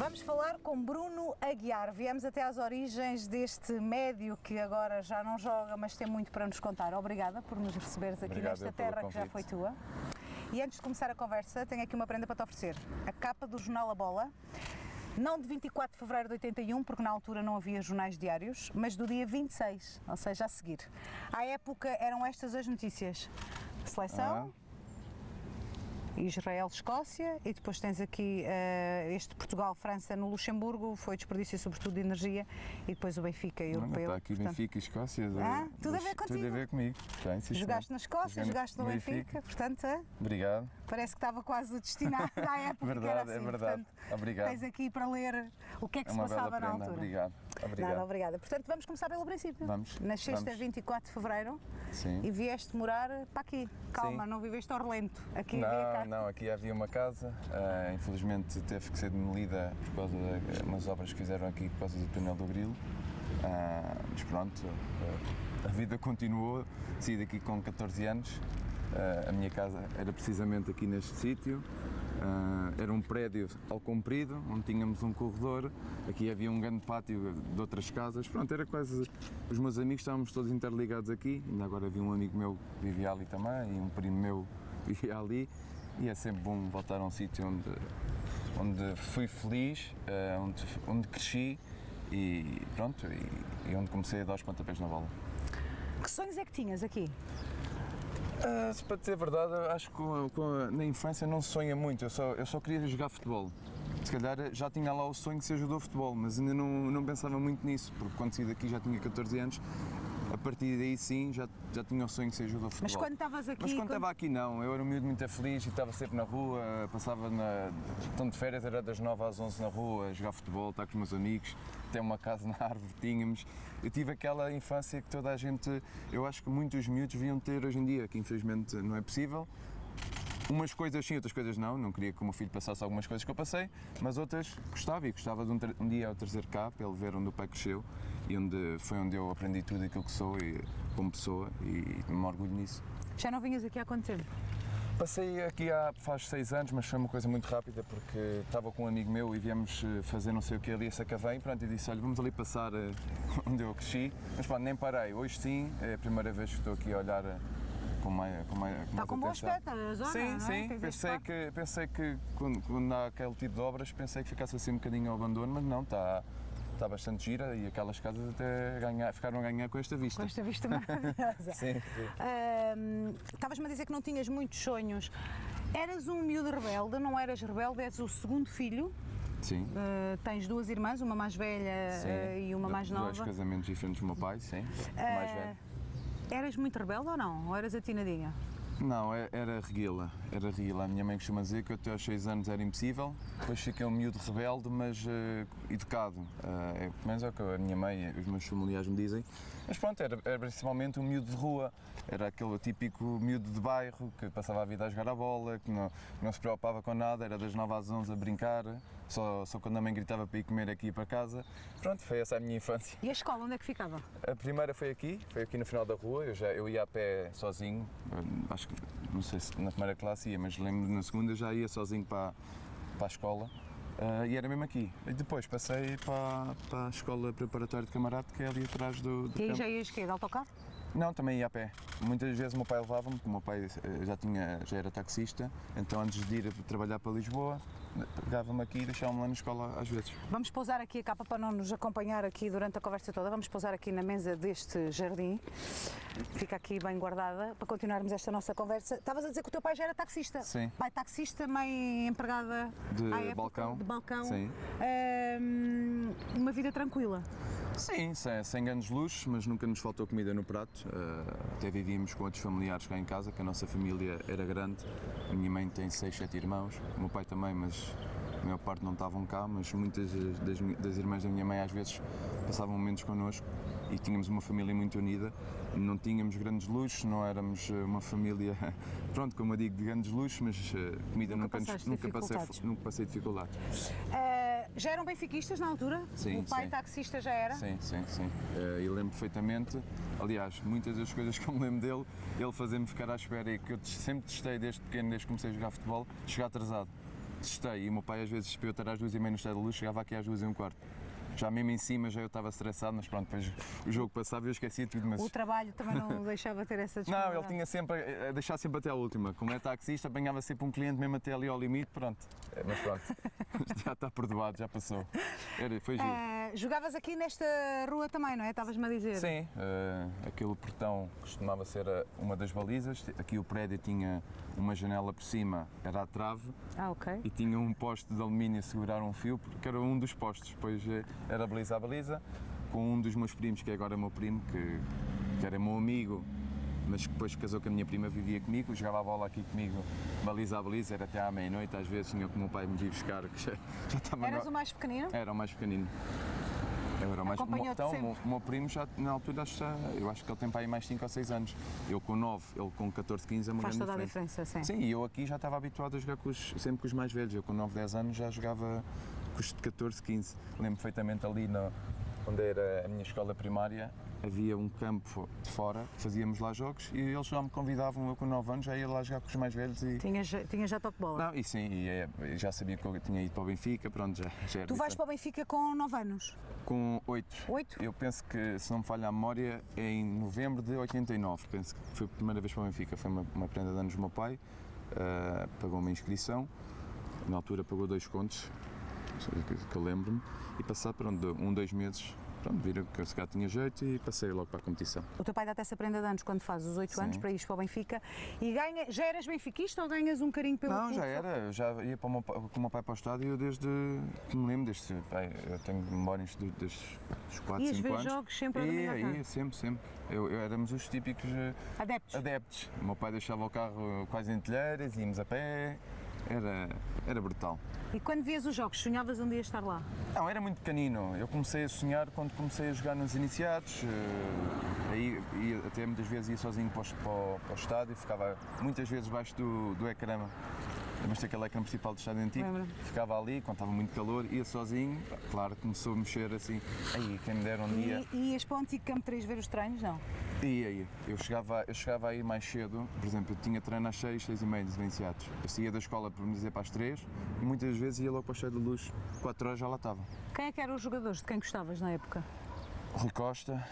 Vamos falar com Bruno Aguiar. Viemos até às origens deste médio que agora já não joga, mas tem muito para nos contar. Obrigada por nos receberes aqui nesta terra que já foi tua. E antes de começar a conversa, tenho aqui uma prenda para te oferecer. A capa do jornal A Bola, não de 24 de fevereiro de 81, porque na altura não havia jornais diários, mas do dia 26, ou seja, a seguir. À época eram estas as notícias. Seleção, Israel-Escócia, e depois tens aqui este Portugal-França no Luxemburgo, foi desperdício sobretudo de energia, e depois o Benfica europeu. Está aqui Benfica e Escócia. Tudo a ver contigo. Tudo a ver comigo. Bem, sim, jogaste na Escócia, jogaste no Benfica, portanto, obrigado. Parece que estava quase destinado à época. Verdade, que era assim. é verdade. Portanto, obrigado. Tens aqui para ler o que é que se passava na altura. Obrigado. Obrigado. Nada, obrigada. Portanto, vamos começar pelo princípio. Vamos. Nasceste a 24 de fevereiro. Sim. E vieste morar para aqui. Calma, Sim. não viveste Orlento. Aqui Não, aqui havia uma casa, infelizmente teve que ser demolida por causa de umas obras que fizeram aqui por causa do túnel do Grilo, mas pronto, a vida continuou, saí daqui com 14 anos, a minha casa era precisamente aqui neste sítio, era um prédio ao comprido, onde tínhamos um corredor, aqui havia um grande pátio de outras casas, pronto, era quase, os meus amigos estávamos todos interligados aqui, ainda agora havia um amigo meu que vivia ali também, e um primo meu vivia ali, e é sempre bom voltar a um sítio onde fui feliz, onde cresci e pronto, e onde comecei a dar os pontapés na bola. Que sonhos é que tinhas aqui? Para dizer a verdade, acho que na infância não se sonha muito, eu só queria jogar futebol. Se calhar já tinha lá o sonho de ser jogador de futebol, mas ainda não pensava muito nisso, porque quando saí daqui já tinha 14 anos, a partir daí sim, já tinha o sonho de ser jogador de futebol. Mas quando estavas aqui... Mas quando estava aqui não, eu era um miúdo muito feliz e estava sempre na rua, passava de férias, era das 9 às 11 na rua, a jogar futebol, estar com os meus amigos, até uma casa na árvore tínhamos. Eu tive aquela infância que toda a gente, eu acho que muitos miúdos deviam ter hoje em dia, que infelizmente não é possível. Umas coisas sim, outras coisas não queria que o meu filho passasse algumas coisas que eu passei, mas outras gostava de um dia ao trazer cá, para ele ver onde o pai cresceu e foi onde eu aprendi tudo aquilo que sou e, como pessoa e me orgulho nisso. Já não vinhas aqui há quanto tempo? Passei aqui faz 6 anos, mas foi uma coisa muito rápida porque estava com um amigo meu e viemos fazer não sei o que ali a Sacavém, pronto, e disse, olha, vamos ali passar onde eu cresci, mas pronto, nem parei, hoje sim, é a primeira vez que estou aqui a olhar com mais está com bom aspecto a zona, sim, não é? Sim, pensei que quando há aquele tipo de obras, pensei que ficasse assim um bocadinho ao abandono, mas não, está bastante gira e aquelas casas até ficaram a ganhar com esta vista. Com esta vista maravilhosa. Sim. Estavas-me a dizer que não tinhas muitos sonhos. Eras um miúdo rebelde, não eras rebelde, és o segundo filho. Sim. Tens duas irmãs, uma mais velha e uma mais nova. 2 casamentos diferentes do meu pai, sim, mais velho. Eras muito rebelde ou não? Ou eras atinadinha? Não, era reguila. A minha mãe costuma dizer que eu até aos 6 anos era impossível, depois fiquei um miúdo rebelde, mas educado. Pelo menos é o que a minha mãe e os meus familiares me dizem. Mas pronto, era principalmente um miúdo de rua, era aquele típico miúdo de bairro que passava a vida a jogar a bola, que não se preocupava com nada, era das 9 às 11 a brincar, só quando a mãe gritava para ir comer aqui para casa. Pronto, foi essa a minha infância. E a escola, onde é que ficava? A primeira foi aqui no final da rua, eu ia a pé sozinho, acho que, não sei se na primeira classe ia, mas lembro-me na segunda já ia sozinho para a escola e era mesmo aqui. E depois passei para a escola preparatória de Camarate, que é ali atrás do E aí campo. já ias de autocarro? Não, também ia a pé. Muitas vezes o meu pai levava-me, porque o meu pai já era taxista, então antes de ir trabalhar para Lisboa, pegava-me aqui e deixava-me lá na escola às vezes. Vamos pousar aqui a capa para não nos acompanhar aqui durante a conversa toda, vamos pousar aqui na mesa deste jardim, fica aqui bem guardada, para continuarmos esta nossa conversa. Estavas a dizer que o teu pai já era taxista? Sim. Pai taxista, mãe empregada à época, de balcão. Sim. Uma vida tranquila. Sim, sem grandes luxos, mas nunca nos faltou comida no prato. Até vivíamos com outros familiares cá em casa, que a nossa família era grande. A minha mãe tem 6, 7 irmãos, o meu pai também, mas a maior parte não estavam cá, mas muitas das irmãs da minha mãe às vezes passavam momentos connosco e tínhamos uma família muito unida. Não tínhamos grandes luxos, não éramos uma família, pronto, como eu digo, de grandes luxos, mas comida nunca passei dificuldades. Já eram benfiquistas na altura? Sim, o pai sim. taxista já era? Sim. Eu lembro perfeitamente, aliás, muitas das coisas que eu me lembro dele, ele fazia-me ficar à espera e que eu sempre testei desde pequeno, desde que comecei a jogar futebol, chegar atrasado. testei, e o meu pai às vezes para eu estar às 2h30 no Estádio da Luz, chegava aqui às 2h15. Já mesmo em cima já eu estava estressado, mas pronto, depois o jogo passava e eu esquecia tudo. Mas... O trabalho também não deixava ter essa disponibilidade? Não, ele tinha sempre a deixar sempre até à última. Como é taxista, apanhava sempre um cliente mesmo até ali ao limite, pronto. Mas pronto, já está perdoado, já passou. Foi giro. Jogavas aqui nesta rua também, não é? Estavas-me a dizer? Sim, aquele portão costumava ser uma das balizas. Aqui o prédio tinha uma janela por cima, era a trave. Ok. E tinha um poste de alumínio a segurar um fio, porque era um dos postes. Depois era baliza a baliza, com um dos meus primos, que agora é meu primo, que era meu amigo, mas que depois casou com a minha prima, vivia comigo, jogava a bola aqui comigo, baliza a baliza, era até à meia-noite, às vezes tinha que o meu pai me vir buscar, que já estava... Eras o mais pequenino? Era o mais pequenino. Eu era o mais... Então, o meu primo já, na altura, eu acho que ele tem para aí mais 5 ou 6 anos. Eu com 9, ele com 14, 15, é uma grande diferença. Faz toda a diferença, sim. Sim, e eu aqui já estava habituado a jogar sempre com os mais velhos. Eu com 9, 10 anos já jogava com os de 14, 15. Lembro perfeitamente ali onde era a minha escola primária, havia um campo de fora, fazíamos lá jogos e eles já me convidavam, eu com 9 anos já ia lá jogar com os mais velhos. E... Tinha já toque bola? Não, e sim, já sabia que eu tinha ido para o Benfica, pronto, já era Tu diferente. vais para o Benfica com 9 anos? Com 8. 8? Eu penso que, se não me falha a memória, é em novembro de 89, penso que foi a primeira vez para o Benfica, foi uma prenda de anos do meu pai, pagou uma inscrição, na altura pagou 2 contos, que eu lembro-me, e passado por 2 meses, pronto, viram que eu se calhar tinha jeito e passei logo para a competição. O teu pai dá-te essa prenda de anos quando fazes os 8 Sim. anos para ires para o Benfica e já eras benfiquista ou ganhas um carinho pelo clube? Não, já era, eu já ia com o meu pai para o estádio desde que me lembro eu tenho memórias desde os 4, 5 anos. Ias ver jogos sempre a domingo? Ia, sempre. Éramos os típicos adeptos. O meu pai deixava o carro quase em telheiras, íamos a pé. Era brutal. E quando vias os jogos, sonhavas um dia estar lá? Não, era muito pequenino. Eu comecei a sonhar quando comecei a jogar nos iniciados. Aí até muitas vezes ia sozinho para o estádio, ficava muitas vezes debaixo do ecrã. Lembras-te daquele ecrã principal do estádio antigo? Lembro. Ficava ali, quando estava muito calor, ia sozinho. Claro, começou a mexer assim. Aí, quem me dera um dia. E ias para o antigo Campo 3 ver os treinos, não? Ia. Eu chegava aí mais cedo, por exemplo, eu tinha treino às 6, 6h30 dos iniciados. Eu saía da escola para me dizer para as 3 e muitas vezes ia logo para o Estádio da Luz, 4 horas já lá estava. Quem é que eram os jogadores de quem gostavas na época? Rui Costa,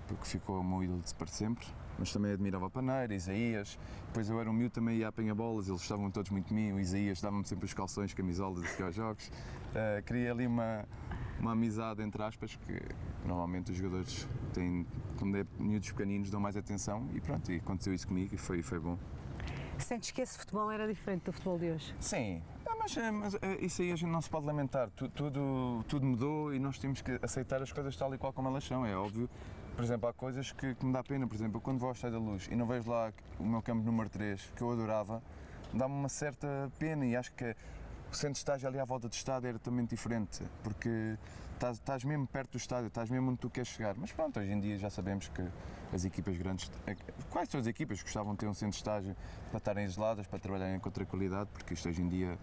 porque ficou o meu ídolo para sempre, mas também admirava o Paneira, Isaías. Depois eu era um miúdo, também ia a apanha-bolas, eles gostavam todos muito de mim. O Isaías dava-me sempre os calções, camisolas assim, aos jogos. Queria ali uma amizade, entre aspas, que normalmente os jogadores têm, quando é miúdos pequeninos, dão mais atenção e pronto, e aconteceu isso comigo e foi bom. Sentes que esse futebol era diferente do futebol de hoje? Sim, mas isso aí a gente não se pode lamentar. Tudo mudou e nós temos que aceitar as coisas tal e qual como elas são, é óbvio. Por exemplo, há coisas que me dá pena. Por exemplo, eu quando vou ao Estádio da Luz e não vejo lá o meu campo número 3, que eu adorava, dá-me uma certa pena e acho que o centro de estágio ali à volta do estádio era totalmente diferente, porque estás mesmo perto do estádio, estás mesmo onde tu queres chegar. Mas pronto, hoje em dia já sabemos que as equipas grandes, quais são as equipas gostavam de ter um centro de estágio para estarem isoladas, para trabalharem com outra qualidade, porque isto hoje em dia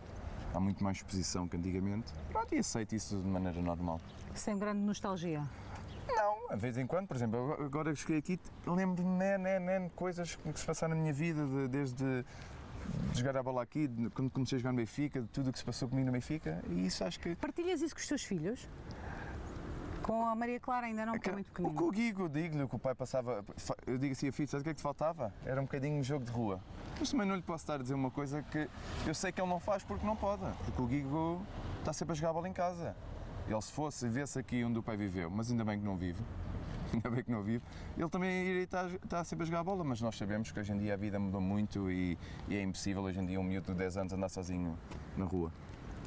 há muito mais exposição que antigamente. Pronto, e aceito isso de maneira normal. Sem grande nostalgia? Não, de vez em quando, por exemplo, agora que cheguei aqui, lembro-me de coisas que se passaram na minha vida, desde de jogar a bola aqui, quando comecei a jogar no Benfica, de tudo o que se passou comigo no Benfica, e isso acho que... Partilhas isso com os teus filhos? Com a Maria Clara ainda não, porque é muito pequenina. Com o Guigo, digo-lhe que o pai passava, eu digo assim a filho, sabe o que é que te faltava? Era um bocadinho de jogo de rua. Mas também não lhe posso estar a dizer uma coisa que eu sei que ele não faz porque não pode, porque o Guigo está sempre a jogar a bola em casa. Ele se fosse, vê-se aqui onde o pai viveu, mas ainda bem que não vive. Ainda bem que não vive. Ele também iria estar sempre a jogar a bola, mas nós sabemos que hoje em dia a vida mudou muito e é impossível hoje em dia um miúdo de 10 anos andar sozinho na rua.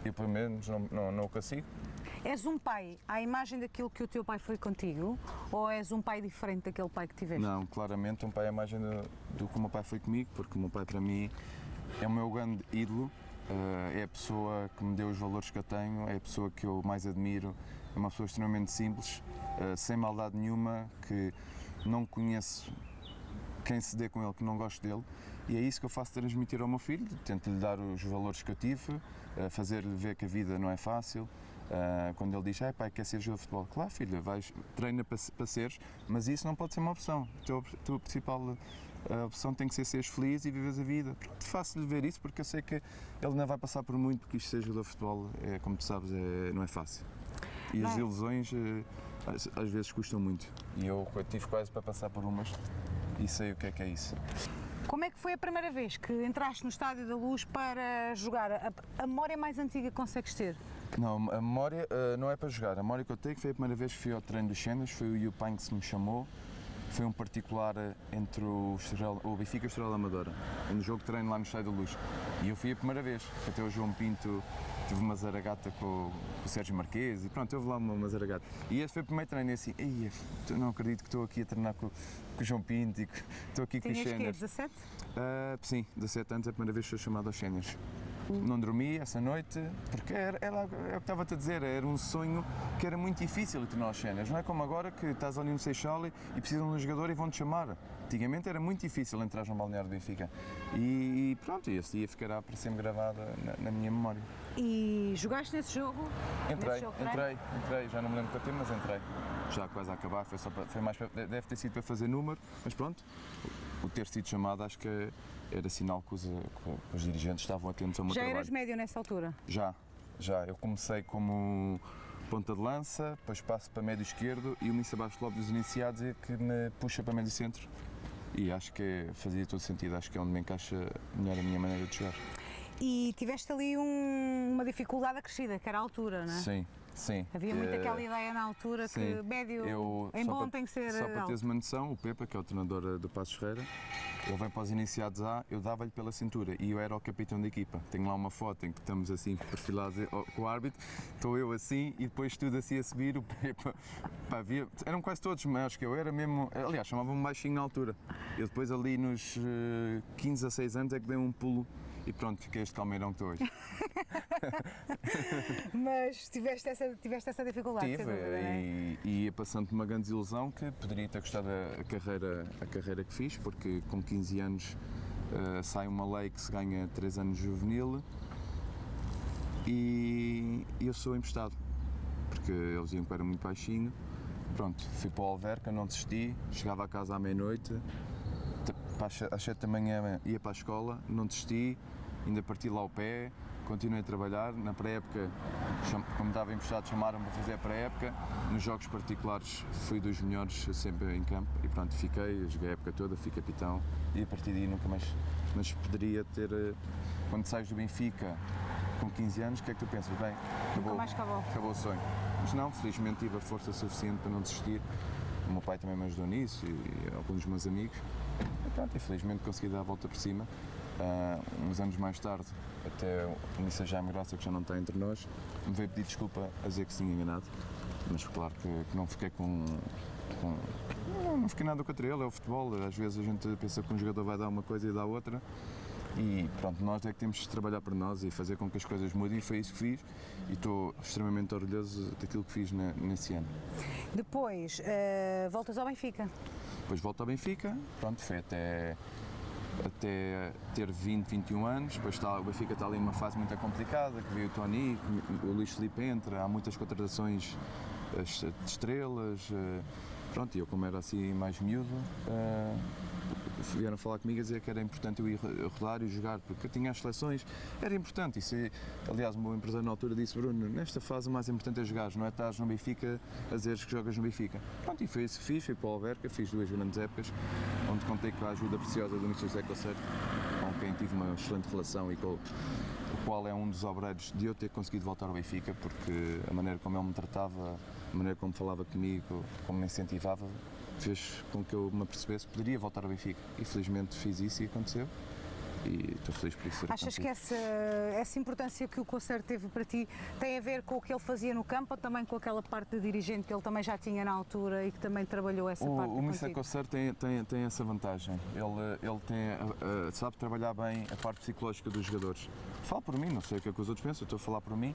Eu, pelo menos, não o consigo. És um pai à imagem daquilo que o teu pai foi contigo ou és um pai diferente daquele pai que tiveste? Não, claramente um pai à imagem do que o meu pai foi comigo, porque o meu pai, para mim, é o meu grande ídolo. É a pessoa que me deu os valores que eu tenho, é a pessoa que eu mais admiro, é uma pessoa extremamente simples, sem maldade nenhuma, que não conheço quem se dê com ele que não gosto dele, e é isso que eu faço transmitir ao meu filho, tento-lhe dar os valores que eu tive, fazer-lhe ver que a vida não é fácil. Quando ele diz, pai, quer ser jogador de futebol? Claro, filha, treina para seres, mas isso não pode ser uma opção. A tua principal A opção tem que ser seres feliz e vives a vida. Pronto, faço-lhe ver isso porque eu sei que ele não vai passar por muito, porque isto ser jogador de futebol, como tu sabes, não é fácil. E as ilusões às vezes custam muito. E eu tive quase para passar por umas e sei o que é isso. Como é que foi a primeira vez que entraste no Estádio da Luz para jogar? A memória mais antiga que consegues ter? Não, a memória não é para jogar. A memória que eu tenho foi a primeira vez que fui ao treino dos Cenas, foi o Yupan que se me chamou. Foi um particular entre o Benfica e o Estrela da Amadora, um jogo de treino lá no Estádio da Luz. E eu fui a primeira vez, até o João Pinto tive uma zaragata com o Sérgio Marques e pronto, houve lá uma zaragata. E esse foi o primeiro treino e assim, não acredito que estou aqui a treinar com o João Pinto e que estou aqui com os Cenas. Tinhas 17? Sim, 17 anos, a primeira vez que fui chamado aos Cenas. Não dormi essa noite, porque é o que estava-te a dizer, era um sonho que era muito difícil treinar aos Cenas. Não é como agora que estás ali no Seixal e precisam de um jogador e vão-te chamar. Antigamente era muito difícil entrar no balneário do Benfica. E pronto, esse dia ficará para sempre gravado na minha memória. E jogaste nesse jogo? Entrei, já não me lembro quanto tempo, mas entrei. Já quase a acabar, deve ter sido para fazer número, mas pronto, o ter sido chamado acho que era sinal que os dirigentes estavam atentos ao meu trabalho. Já eras médio nessa altura? Já. Eu comecei como ponta de lança, depois passo para médio esquerdo e o Missa Baixo Lopes dos iniciados é que me puxa para médio centro. E acho que fazia todo sentido, acho que é onde me encaixa melhor a minha maneira de jogar. E tiveste ali uma dificuldade acrescida, que era a altura, não é? Sim. Havia muito aquela ideia na altura que médio em bom tem que ser Só para alto. teres uma noção, o Pepa, que é o treinador do Passos Ferreira, ele vem para os iniciados A, eu dava-lhe pela cintura e eu era o capitão da equipa. Tenho lá uma foto em que estamos assim perfilados com o árbitro, estou eu assim e depois tudo assim a subir, o Pepa, eram quase todos maiores que eu, era mesmo, aliás, chamavam-me baixinho na altura. Eu depois ali nos 15 a 6 anos é que dei um pulo. E pronto, fiquei este calmeirão que estou hoje. Mas tiveste essa dificuldade? Tive, e ia passando por uma grande desilusão que poderia ter gostado a carreira que fiz, porque com 15 anos sai uma lei que se ganha 3 anos de juvenil e eu sou emprestado, porque eles diziam que era muito baixinho. Pronto, fui para o Alverca, não desisti, chegava a casa à meia-noite, às 7 da manhã ia para a escola, não desisti, ainda parti lá o pé, continuei a trabalhar. Na pré-época, como estava emprestado, chamaram-me para fazer a pré-época. Nos jogos particulares fui dos melhores sempre em campo e pronto, joguei a época toda, fui capitão e a partir daí nunca mais. Mas poderia ter, quando sais do Benfica com 15 anos, o que é que tu pensas? Bem, acabou o sonho. Mas não, felizmente tive a força suficiente para não desistir. O meu pai também me ajudou nisso e alguns dos meus amigos. E pronto, infelizmente consegui dar a volta por cima. Uns anos mais tarde, até o Missa Jaime Graça, que já não está entre nós, me veio pedir desculpa a dizer que se tinha enganado. Mas claro que não fiquei não fiquei nada contra ele, é o futebol. Às vezes a gente pensa que um jogador vai dar uma coisa e dá outra. E pronto, nós é que temos de trabalhar para nós e fazer com que as coisas mudem e foi isso que fiz e estou extremamente orgulhoso daquilo que fiz nesse ano. Depois, voltas ao Benfica? Depois volto ao Benfica, pronto, foi até ter 20, 21 anos, depois o Benfica está ali numa fase muito complicada, que veio o Tony, o Luís Filipe entra, há muitas contratações de estrelas, pronto, e eu como era assim mais miúdo, vieram falar comigo a dizer que era importante eu ir rodar e jogar, porque eu tinha as seleções, era importante. Aliás, o meu empresário na altura disse: Bruno, nesta fase o mais importante é jogar, não é estar no Benfica a dizeres que jogas no Benfica. Pronto, e foi isso que fiz, fui para o Alverca, fiz 2 grandes épocas, onde contei com a ajuda preciosa do Mr. José Coceiro, com quem tive uma excelente relação e com o qual é um dos obreiros de eu ter conseguido voltar ao Benfica, porque a maneira como ele me tratava, a maneira como falava comigo, como me incentivava, fez com que eu me apercebesse que poderia voltar ao Benfica. E felizmente fiz isso e aconteceu. E estou feliz por isso. Achas que essa importância que o Coceiro teve para ti tem a ver com o que ele fazia no campo ou também com aquela parte de dirigente que ele também já tinha na altura e que também trabalhou essa parte? O Mr. Coceiro tem essa vantagem. Ele sabe trabalhar bem a parte psicológica dos jogadores. Falo por mim, não sei o que é que os outros pensam, eu estou a falar por mim.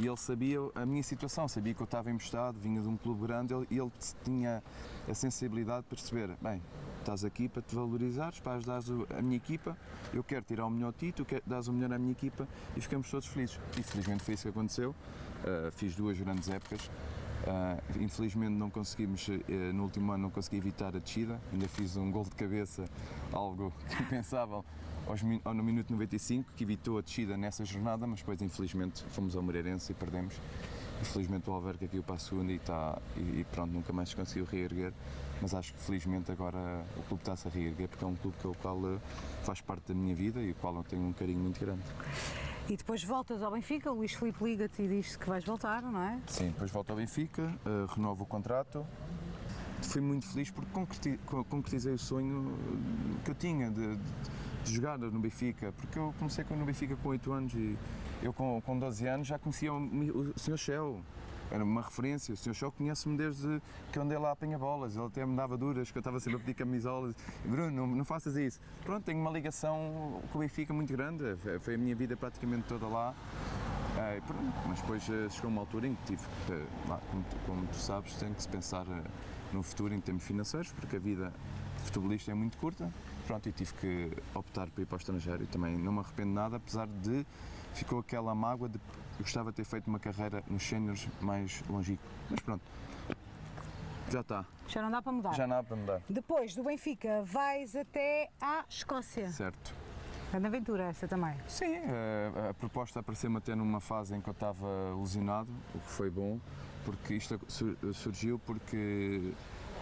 E ele sabia a minha situação, sabia que eu estava emprestado, vinha de um clube grande e ele tinha a sensibilidade de perceber, bem, estás aqui para te valorizares, para ajudares a minha equipa, eu quero tirar o melhor a ti, tu dás o melhor à minha equipa e ficamos todos felizes. E felizmente foi isso que aconteceu, fiz 2 grandes épocas Infelizmente não conseguimos, no último ano não consegui evitar a descida, ainda fiz um gol de cabeça, algo impensável, no minuto 95, que evitou a descida nessa jornada, mas depois infelizmente fomos ao Moreirense e perdemos. Infelizmente o Alverca caiu para a segunda e pronto, nunca mais conseguiu reerguer, mas acho que felizmente agora o clube está-se a reerguer, porque é um clube com o qual faz parte da minha vida e o qual eu tenho um carinho muito grande. E depois voltas ao Benfica, o Luís Filipe liga-te e diz que vais voltar, não é? Sim, depois volto ao Benfica, renovo o contrato. Fui muito feliz porque concretizei o sonho que eu tinha de jogar no Benfica, porque eu comecei no Benfica com 8 anos e eu com 12 anos já conhecia o Sr. Shell. Era uma referência, o Sr. Shell conhece-me desde que eu andei lá a apanhar bolas, ele até me dava duras, que eu estava sempre a pedir camisolas. Bruno, não faças isso. Pronto, tenho uma ligação com o Benfica muito grande, foi a minha vida praticamente toda lá. Mas depois chegou uma altura em que tive, como tu sabes, tem que se pensar no futuro em termos financeiros, porque a vida de futebolista é muito curta. Pronto, e tive que optar por ir para o estrangeiro e também não me arrependo nada, apesar de ficou aquela mágoa de eu gostava de ter feito uma carreira nos séniores mais longínqua. Mas pronto, já está. Já não dá para mudar? Já não dá para mudar. Depois do Benfica vais até à Escócia. Certo. Grande aventura essa também. Sim, a proposta apareceu-me até numa fase em que eu estava lesionado, o que foi bom, porque isto surgiu porque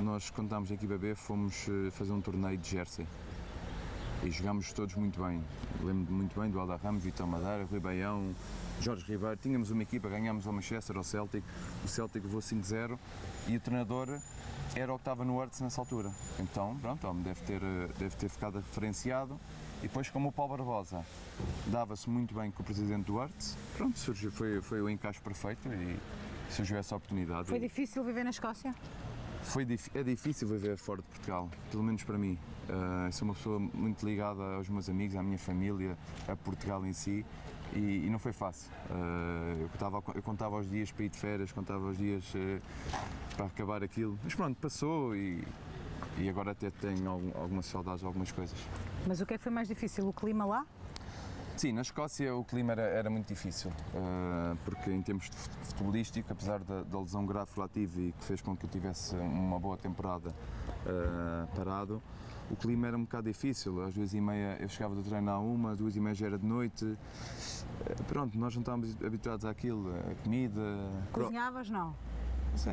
nós, quando estávamos em equipa B, fomos fazer um torneio de Jersey e jogámos todos muito bem. Lembro-me muito bem do Alda Ramos, Vitor Madeira, Rui Baião, Jorge Ribeiro. Tínhamos uma equipa, ganhámos ao Manchester, ao Celtic, o Celtic levou 5-0 e o treinador era o que estava no Hearts nessa altura. Então, pronto, deve ter ficado referenciado. E depois, como o Paulo Barbosa dava-se muito bem com o presidente do Hearts, pronto, surgiu, foi o encaixe perfeito e surgiu essa oportunidade. Foi difícil viver na Escócia? É difícil viver fora de Portugal, pelo menos para mim. Sou uma pessoa muito ligada aos meus amigos, à minha família, a Portugal em si, e não foi fácil. Eu contava os dias para ir de férias, contava os dias para acabar aquilo, mas pronto, passou e agora até tenho algumas saudades de algumas coisas. Mas o que é que foi mais difícil, o clima lá? Sim, na Escócia o clima era muito difícil, porque em termos de futebolístico, apesar da lesão grave que lá tive e que fez com que eu tivesse uma boa temporada parado, o clima era um bocado difícil. Às 2h30 eu chegava do treino à 1h, 2h30 já era de noite. Pronto, nós não estávamos habituados àquilo, a comida... Cozinhavas, não? Sim,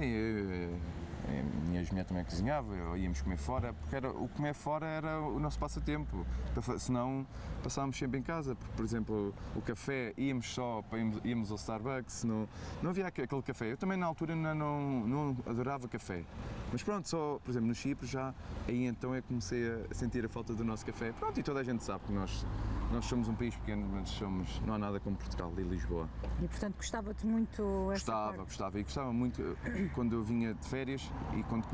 a minha ex-mulher também cozinhava, íamos comer fora, porque o comer fora era o nosso passatempo, senão passávamos sempre em casa, porque, por exemplo, o café, íamos ao Starbucks, não havia aquele café. Eu também na altura não adorava café, mas pronto, só, por exemplo, no Chipre já, aí então é que comecei a sentir a falta do nosso café. Pronto, e toda a gente sabe que nós somos um país pequeno, mas não há nada como Portugal e Lisboa. E portanto gostava-te muito Gostava muito quando eu vinha de férias e quando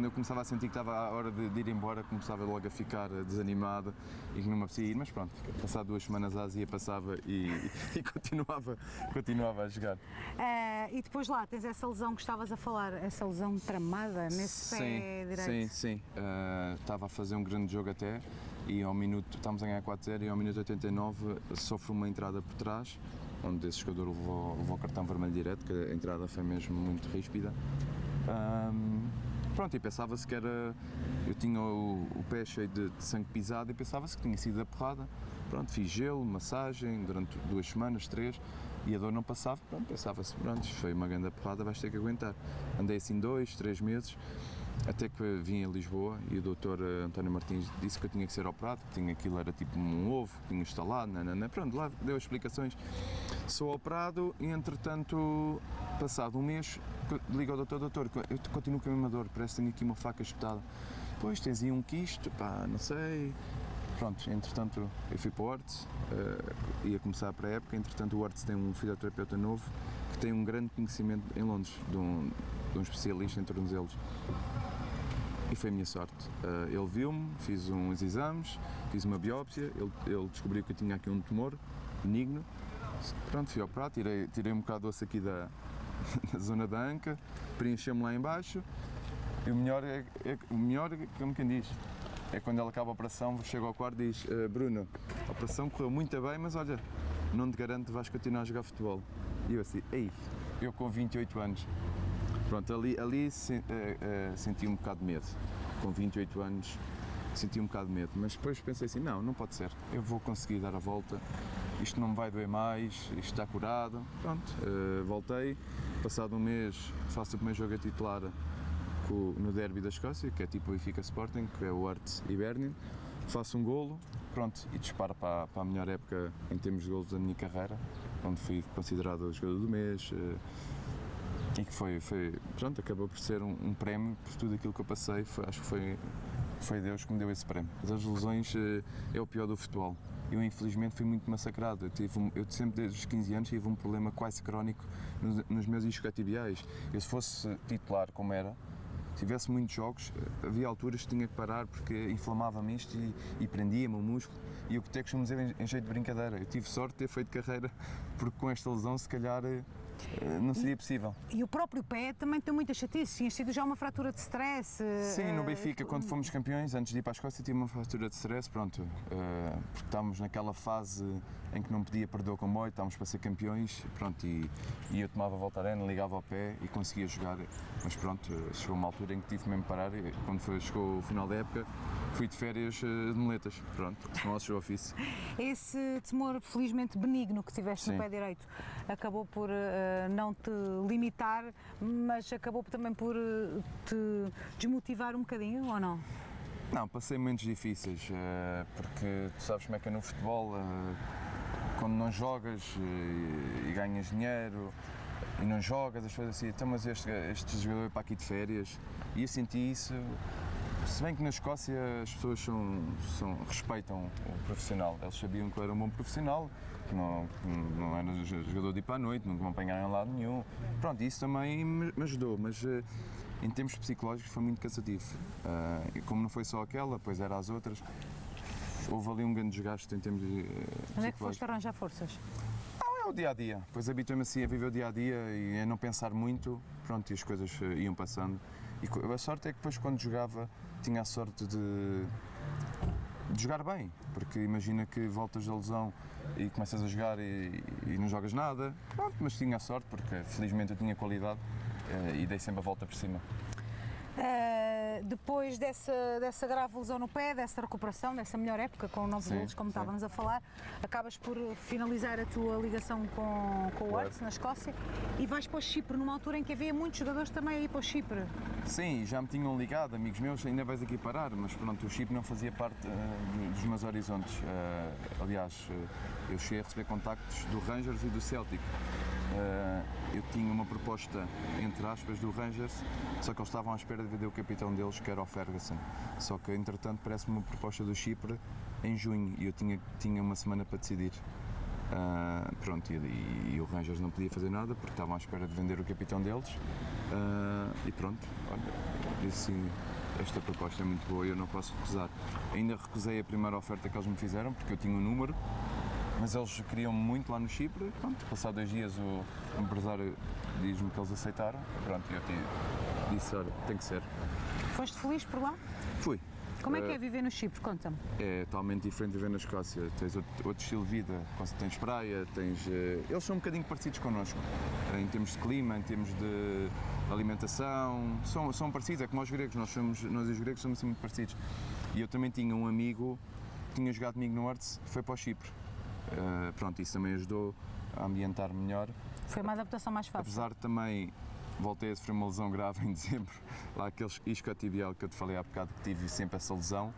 eu começava a sentir que estava a hora de ir embora, começava logo a ficar desanimado e que não me apetecia ir, mas pronto, passado 2 semanas a Ásia passava e continuava a jogar. E depois lá tens essa lesão que estavas a falar, essa lesão tramada nesse pé direito. Sim. Estava a fazer um grande jogo até e ao minuto, estávamos a ganhar 4-0 e ao minuto 89 sofre uma entrada por trás, onde esse jogador levou o cartão vermelho direto, que a entrada foi mesmo muito ríspida. Pronto, e pensava-se que era... Eu tinha o pé cheio de sangue pisado e pensava-se que tinha sido a porrada. Pronto, fiz gelo, massagem durante 2 semanas, 3, e a dor não passava. Pronto, pensava-se, pronto, foi uma grande porrada, vais ter que aguentar. Andei assim 2, 3 meses, até que vim a Lisboa e o doutor António Martins disse que eu tinha que ser operado, que aquilo era tipo um ovo, que tinha instalado, pronto, lá deu as explicações. Sou operado e, entretanto, passado um mês, ligo ao doutor, eu continuo com a mesma dor, parece que tenho aqui uma faca espetada. Pois, tens aí um quisto, pá, não sei. Pronto, entretanto, eu fui para o Hearts, ia começar a pré-época, entretanto o Hearts tem um fisioterapeuta novo que tem um grande conhecimento em Londres, de um especialista em tornozelos. E foi a minha sorte. Ele viu-me, fiz uns exames, fiz uma biópsia, ele descobriu que eu tinha aqui um tumor benigno. Pronto, fui operado, tirei um bocado de osso aqui da zona da anca, preencheu-me lá em baixo. E o melhor é como quem diz, é quando ele acaba a operação, chega ao quarto e diz: Bruno, a operação correu muito bem, mas olha, não te garanto que vais continuar a jogar futebol. E eu assim, eu com 28 anos, Pronto, ali senti um bocado de medo. Com 28 anos senti um bocado de medo, mas depois pensei assim, não pode ser, eu vou conseguir dar a volta, isto não me vai doer mais, isto está curado. Pronto, voltei, passado um mês faço o primeiro jogo a titular no derby da Escócia, que é tipo o Benfica Sporting, que é o Hearts e Hibernian, faço um golo, pronto, e disparo para a melhor época em termos de golos da minha carreira, onde fui considerado o jogador do mês, e que pronto, acabou por ser um prémio por tudo aquilo que eu passei. Acho que foi Deus que me deu esse prémio. As lesões é o pior do futebol. Eu infelizmente fui muito massacrado. Eu sempre desde os 15 anos tive um problema quase crónico nos meus isquiotibiais. Eu, se fosse titular como era, se tivesse muitos jogos, havia alturas que tinha que parar porque inflamava-me isto e prendia-me o músculo. E eu até costumo dizer em jeito de brincadeira, eu tive sorte de ter feito carreira, porque com esta lesão se calhar não seria possível. E o próprio pé também tem muita chatice, tinha sido já uma fratura de stress. Sim, no Benfica, quando fomos campeões, antes de ir para a Escócia, tive uma fratura de stress, pronto, porque estávamos naquela fase em que não podia perder o comboio, estávamos para ser campeões, pronto, e eu tomava a volta à arena, ligava ao pé e conseguia jogar, mas pronto, chegou uma altura em que tive mesmo de parar, e quando chegou o final da época, fui de férias de muletas, pronto, com o seu ofício. Esse tumor felizmente benigno que tiveste Sim. no pé direito acabou por não te limitar, mas acabou também por te desmotivar um bocadinho, ou não? Não, passei momentos difíceis, porque tu sabes como é que é no futebol, quando não jogas e ganhas dinheiro e não jogas, as pessoas assim, então mas este jogador é para aqui de férias, e eu senti isso. Se bem que na Escócia as pessoas respeitam o profissional, eles sabiam que eu era um bom profissional, que não era jogador de ir para a noite, nunca me apanharam em lado nenhum. Pronto, isso também me ajudou, mas em termos psicológicos foi muito cansativo. E como não foi só aquela, pois era as outras, houve ali um grande desgaste em termos de Onde é que foste arranjar forças? É o dia-a-dia, pois habituei-me assim a viver o dia-a-dia e a não pensar muito, pronto, e as coisas iam passando. E a sorte é que depois quando jogava tinha a sorte de jogar bem, porque imagina que voltas da lesão e começas a jogar e não jogas nada, pronto, mas tinha a sorte porque felizmente eu tinha qualidade e dei sempre a volta por cima. Depois dessa grave lesão no pé, dessa recuperação, dessa melhor época com 9 golos, como estávamos a falar, acabas por finalizar a tua ligação com o Hearts na Escócia e vais para o Chipre, numa altura em que havia muitos jogadores também a ir para o Chipre. Sim, já me tinham ligado, amigos meus, ainda vais aqui parar, mas pronto, o Chipre não fazia parte dos meus horizontes. Aliás, eu cheguei a receber contactos do Rangers e do Celtic. Eu tinha uma proposta, entre aspas, do Rangers, só que eles estavam à espera de vender o capitão deles, que era o Ferguson. Só que, entretanto, parece-me uma proposta do Chipre em junho e eu tinha uma semana para decidir. Pronto, e o Rangers não podia fazer nada porque estavam à espera de vender o capitão deles. E pronto, olha, disse sim, esta proposta é muito boa e eu não posso recusar. Ainda recusei a primeira oferta que eles me fizeram porque eu tinha um número, mas eles queriam muito lá no Chipre. Pronto, passado 2 dias o empresário diz-me que eles aceitaram. Pronto, eu disse, olha, tem que ser. Foste feliz por lá? Fui. Como é que é viver no Chipre? Conta-me. É totalmente diferente de viver na Escócia. Tens outro estilo de vida, tens praia, eles são um bocadinho parecidos connosco, em termos de clima, em termos de alimentação, são parecidos, é como nós gregos, nós e os gregos somos assim muito parecidos. E eu também tinha um amigo que tinha jogado comigo no Hearts, foi para o Chipre. Pronto, isso também ajudou a ambientar melhor. Foi uma adaptação mais fácil. Apesar de também voltei a sofrer uma lesão grave em dezembro, lá aquele isquiotibial que eu te falei há bocado, que tive sempre essa lesão,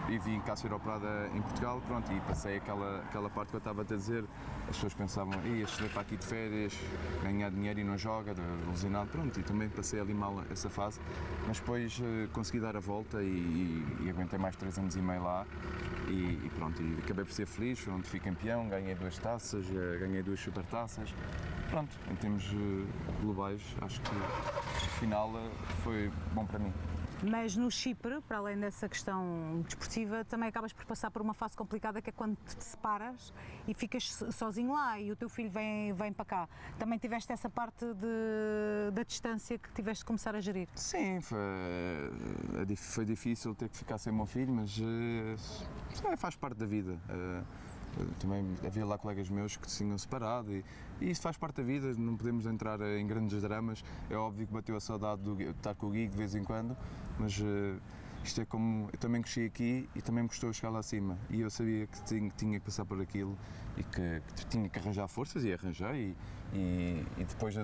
e vim cá ser operada em Portugal, pronto, e passei aquela parte que eu estava a te dizer, as pessoas pensavam, este veio para aqui de férias, ganhar dinheiro e não joga, lesionado, pronto, e também passei ali mal essa fase, mas depois consegui dar a volta e aguentei mais 3 anos e meio lá, e pronto, e acabei por ser feliz, onde fui campeão, ganhei 2 taças, ganhei 2 supertaças. Pronto, em termos globais, acho que o final foi bom para mim. Mas no Chipre, para além dessa questão desportiva, também acabas por passar por uma fase complicada, que é quando te separas e ficas sozinho lá e o teu filho vem para cá. Também tiveste essa parte da distância que tiveste de começar a gerir? Sim, foi difícil ter que ficar sem o meu filho, mas faz parte da vida. Também havia lá colegas meus que se tinham separado e isso faz parte da vida, não podemos entrar em grandes dramas. É óbvio que bateu a saudade de estar com o Gui de vez em quando, mas isto é como, eu também cresci aqui e também me custou chegar lá acima e eu sabia que tinha que passar por aquilo e que tinha que arranjar forças e arranjei e depois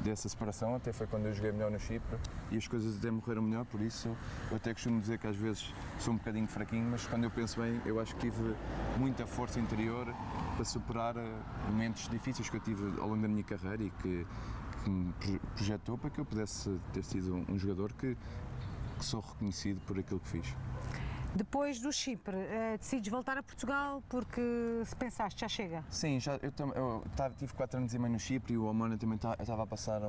dessa separação até foi quando eu joguei melhor no Chipre e as coisas até morreram melhor, por isso eu até costumo dizer que às vezes sou um bocadinho fraquinho, mas quando eu penso bem eu acho que tive muita força interior para superar momentos difíceis que eu tive ao longo da minha carreira e que me projetou para que eu pudesse ter sido um jogador que sou reconhecido por aquilo que fiz. Depois do Chipre, decides voltar a Portugal porque se pensaste, já chega? Sim, eu tive 4 anos e meio no Chipre e o Omonia também estava a passar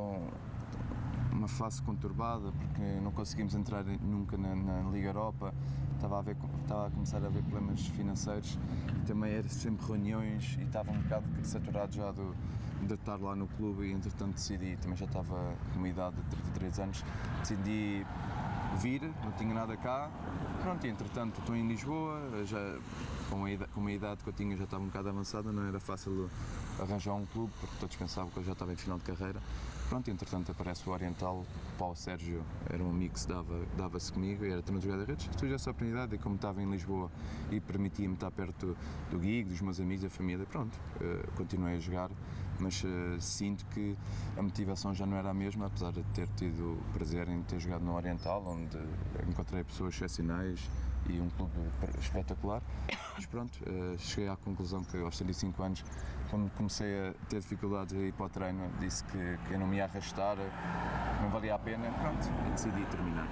uma fase conturbada porque não conseguimos entrar nunca na Liga Europa, estava a começar a haver problemas financeiros e também era sempre reuniões e estava um bocado saturado já de estar lá no clube e entretanto decidi, também já estava com uma idade de 33 anos, decidi vir, não tinha nada cá, pronto, e entretanto estou em Lisboa, já com a idade que eu tinha já estava um bocado avançada, não era fácil arranjar um clube, porque todos pensavam que eu já estava em final de carreira, pronto, e entretanto aparece o Oriental, o Paulo Sérgio era um amigo que dava-se comigo e era treinador de guarda-redes, surgiu essa oportunidade e como estava em Lisboa e permitia-me estar perto do Gui, dos meus amigos, da família, pronto, continuei a jogar, mas sinto que a motivação já não era a mesma, apesar de ter tido o prazer em ter jogado no Oriental, onde encontrei pessoas excepcionais e um clube espetacular, mas pronto, cheguei à conclusão que aos 35 anos, quando comecei a ter dificuldades a ir para o treino, disse que eu não me ia arrastar, que não valia a pena, pronto, e decidi terminar.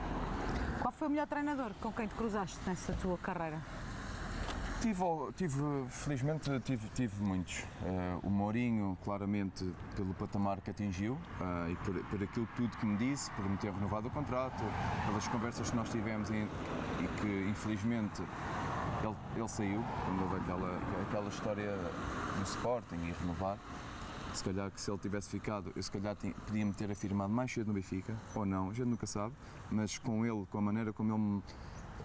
Qual foi o melhor treinador com quem te cruzaste nessa tua carreira? Felizmente tive muitos. O Mourinho, claramente, pelo patamar que atingiu e por aquilo tudo que me disse, por me ter renovado o contrato, pelas conversas que nós tivemos e que, infelizmente, ele saiu, quando houve aquela história no Sporting e renovar. Se calhar que se ele tivesse ficado, eu se calhar podia-me ter afirmado mais cedo no Benfica, ou não, a gente nunca sabe, mas com ele, com a maneira como ele me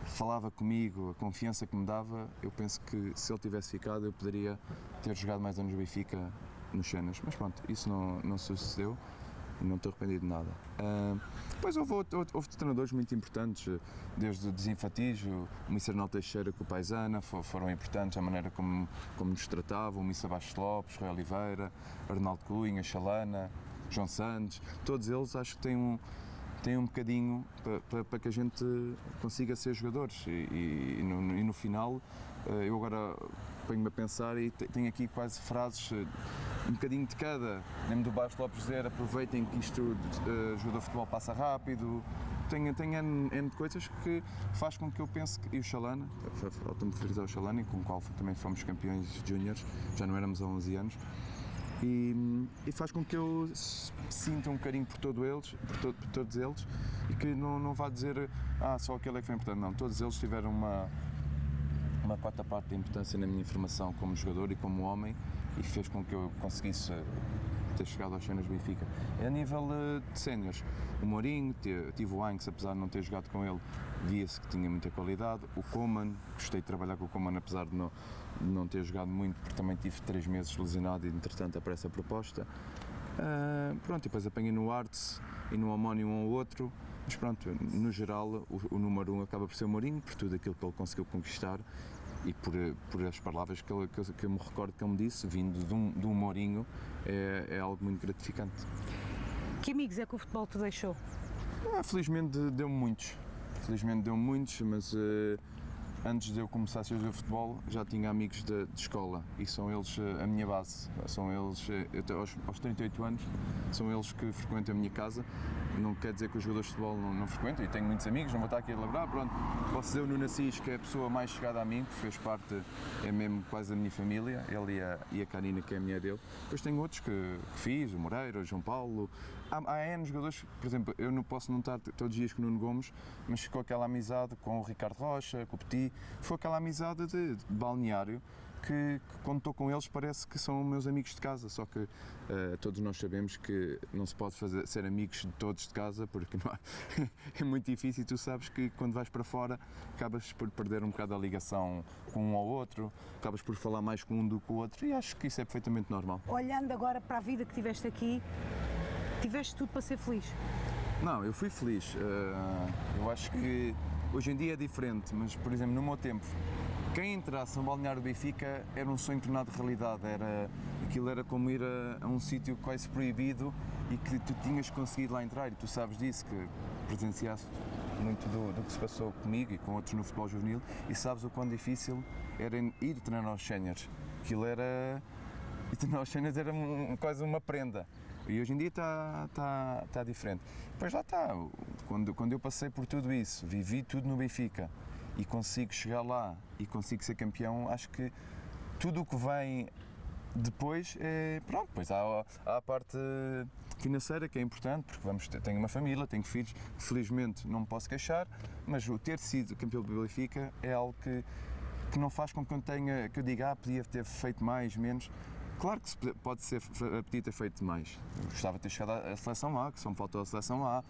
falava comigo, a confiança que me dava, eu penso que se ele tivesse ficado eu poderia ter jogado mais anos no Benfica nos Cenas, mas pronto, isso não sucedeu e não estou arrependido de nada. Depois houve treinadores muito importantes, desde o Desinfatijo, o Mr. Arnaldo Teixeira com o Paisana, foram importantes, a maneira como nos tratavam, o Mr. Bastos Lopes, Rui Oliveira, Arnaldo Cunha, Chalana, João Santos, todos eles acho que têm um bocadinho para que a gente consiga ser jogadores e no final eu agora ponho-me a pensar e tenho aqui quase frases um bocadinho de cada, lembro do Bastos Lopes dizer aproveitem que isto jogador de futebol passa rápido, tem N de coisas que faz com que eu pense que, e o Chalana, falta-me frisar o Chalana, com o qual também fomos campeões júniores, já não éramos há 11 anos, e faz com que eu sinta um carinho por todos eles e que não vá dizer só aquele é que foi importante, não, todos eles tiveram uma quarta parte de importância na minha formação como jogador e como homem e fez com que eu conseguisse ter chegado aos Cenas Benfica. A nível de séniores, o Mourinho, tive o Ainks, apesar de não ter jogado com ele, via-se que tinha muita qualidade, o Koeman, gostei de trabalhar com o Koeman apesar de não ter jogado muito, porque também tive 3 meses lesionado e entretanto aparece a proposta. Pronto, e depois apanhei no Arts e no Omonia um ou outro, mas pronto, no geral o número 1 acaba por ser o Mourinho, por tudo aquilo que ele conseguiu conquistar e por as palavras que eu me recordo que ele me disse, vindo de um Mourinho, é algo muito gratificante. Que amigos é que o futebol te deixou? Felizmente deu-me muitos, mas antes de eu começar a jogar futebol já tinha amigos de escola e são eles a minha base, são eles, aos 38 anos, são eles que frequentam a minha casa. Não quer dizer que os jogadores de futebol não frequentam, e tenho muitos amigos, não vou estar aqui a elaborar, pronto. Posso dizer o Nuno Assis, que é a pessoa mais chegada a mim, que fez parte, é mesmo quase da minha família, ele e a Karina, que é a mulher dele. Depois tenho outros que fiz, o Moreira, o João Paulo. Há N jogadores, por exemplo, eu não posso não estar todos os dias com o Nuno Gomes, mas ficou aquela amizade com o Ricardo Rocha, com o Petit, foi aquela amizade de balneário que quando estou com eles parece que são meus amigos de casa, só que todos nós sabemos que não se pode ser amigos de todos de casa, porque não é muito difícil, e tu sabes que quando vais para fora acabas por perder um bocado a ligação com um ao outro, acabas por falar mais com um do que com o outro, e acho que isso é perfeitamente normal. Olhando agora para a vida que tiveste aqui, tiveste tudo para ser feliz? Não, eu fui feliz. Eu acho que hoje em dia é diferente, mas, por exemplo, no meu tempo, quem entrasse no balneário do Benfica era um sonho tornado realidade. Aquilo era como ir a um sítio quase proibido e que tu tinhas conseguido lá entrar, e tu sabes disso, que presenciaste muito do que se passou comigo e com outros no futebol juvenil, e sabes o quão difícil era ir treinar aos séniores. E treinar aos séniores era quase uma prenda. E hoje em dia está diferente. Depois lá está, quando eu passei por tudo isso, vivi tudo no Benfica e consigo chegar lá e consigo ser campeão, acho que tudo o que vem depois é, pronto, depois há a parte financeira que é importante, porque tenho uma família, tenho filhos, felizmente não me posso queixar, mas o ter sido campeão do Benfica é algo que não faz com que eu diga, podia ter feito mais, menos. Claro que podia ter feito mais. Gostava de ter chegado à seleção A, que só me faltou a seleção A.